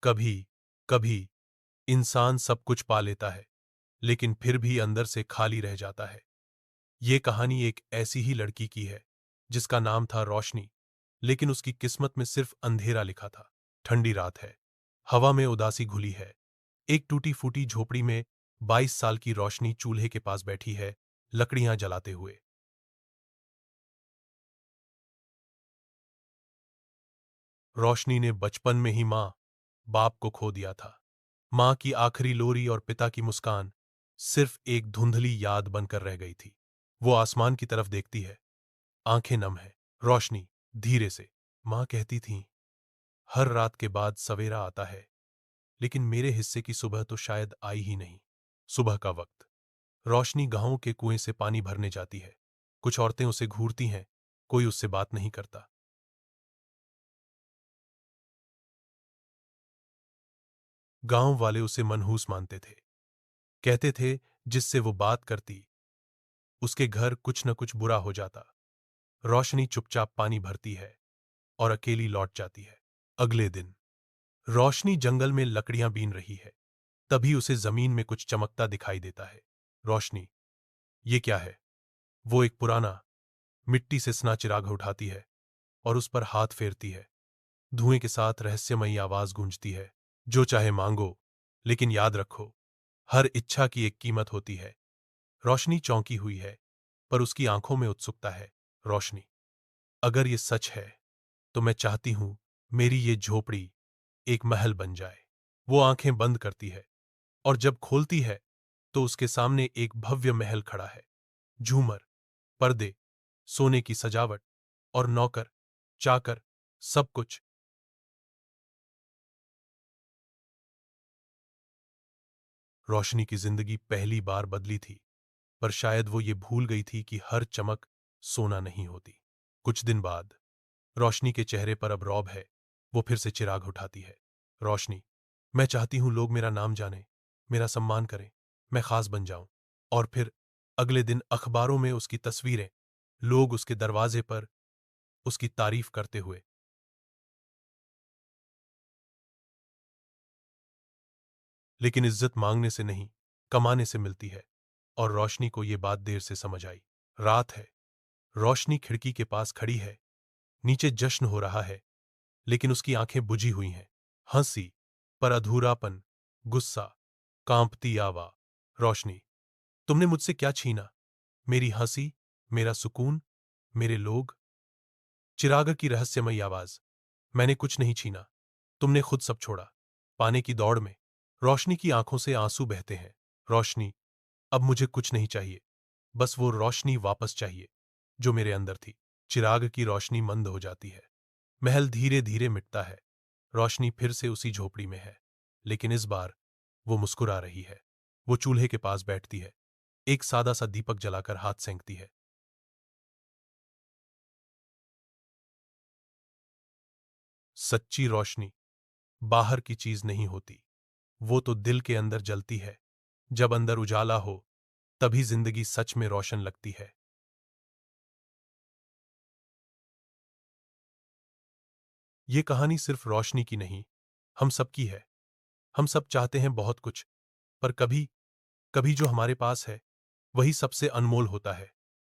कभी कभी इंसान सब कुछ पा लेता है, लेकिन फिर भी अंदर से खाली रह जाता है। ये कहानी एक ऐसी ही लड़की की है जिसका नाम था रोशनी, लेकिन उसकी किस्मत में सिर्फ अंधेरा लिखा था। ठंडी रात है, हवा में उदासी घुली है। एक टूटी फूटी झोपड़ी में 22 साल की रोशनी चूल्हे के पास बैठी है, लकड़ियां जलाते हुए। रोशनी ने बचपन में ही माँ बाप को खो दिया था। माँ की आखिरी लोरी और पिता की मुस्कान सिर्फ एक धुंधली याद बनकर रह गई थी। वो आसमान की तरफ देखती है, आंखें नम है। रोशनी धीरे से, माँ कहती थीं, हर रात के बाद सवेरा आता है, लेकिन मेरे हिस्से की सुबह तो शायद आई ही नहीं। सुबह का वक्त, रोशनी गांव के कुएं से पानी भरने जाती है। कुछ औरतें उसे घूरती हैं, कोई उससे बात नहीं करता। गांव वाले उसे मनहूस मानते थे, कहते थे जिससे वो बात करती उसके घर कुछ न कुछ बुरा हो जाता। रोशनी चुपचाप पानी भरती है और अकेली लौट जाती है। अगले दिन रोशनी जंगल में लकड़ियां बीन रही है, तभी उसे जमीन में कुछ चमकता दिखाई देता है। रोशनी, ये क्या है? वो एक पुराना मिट्टी से सना चिराग उठाती है और उस पर हाथ फेरती है। धुएं के साथ रहस्यमयी आवाज गूंजती है, जो चाहे मांगो, लेकिन याद रखो, हर इच्छा की एक कीमत होती है। रोशनी चौंकी हुई है, पर उसकी आंखों में उत्सुकता है। रोशनी, अगर ये सच है तो मैं चाहती हूं मेरी ये झोपड़ी एक महल बन जाए। वो आंखें बंद करती है और जब खोलती है तो उसके सामने एक भव्य महल खड़ा है। झूमर, पर्दे, सोने की सजावट और नौकर, चाकर, सब कुछ। रोशनी की जिंदगी पहली बार बदली थी, पर शायद वो ये भूल गई थी कि हर चमक सोना नहीं होती। कुछ दिन बाद रोशनी के चेहरे पर अब रौब है। वो फिर से चिराग उठाती है। रोशनी, मैं चाहती हूं लोग मेरा नाम जाने, मेरा सम्मान करें, मैं खास बन जाऊं। और फिर अगले दिन अखबारों में उसकी तस्वीरें, लोग उसके दरवाजे पर उसकी तारीफ करते हुए। लेकिन इज्जत मांगने से नहीं, कमाने से मिलती है। और रोशनी को ये बात देर से समझ आई। रात है, रोशनी खिड़की के पास खड़ी है। नीचे जश्न हो रहा है, लेकिन उसकी आंखें बुझी हुई हैं। हंसी पर अधूरापन, गुस्सा, कांपती आवा। रोशनी, तुमने मुझसे क्या छीना? मेरी हंसी, मेरा सुकून, मेरे लोग? चिराग की रहस्यमयी आवाज, मैंने कुछ नहीं छीना, तुमने खुद सब छोड़ा। पाने की दौड़ में रोशनी की आंखों से आंसू बहते हैं। रोशनी, अब मुझे कुछ नहीं चाहिए, बस वो रोशनी वापस चाहिए जो मेरे अंदर थी। चिराग की रोशनी मंद हो जाती है। महल धीरे धीरे मिटता है। रोशनी फिर से उसी झोपड़ी में है, लेकिन इस बार वो मुस्कुरा रही है। वो चूल्हे के पास बैठती है, एक सादा सा दीपक जलाकर हाथ सेंकती है। सच्ची रोशनी बाहर की चीज नहीं होती, वो तो दिल के अंदर जलती है। जब अंदर उजाला हो, तभी जिंदगी सच में रोशन लगती है। ये कहानी सिर्फ रोशनी की नहीं, हम सबकी है। हम सब चाहते हैं बहुत कुछ, पर कभी कभी जो हमारे पास है वही सबसे अनमोल होता है।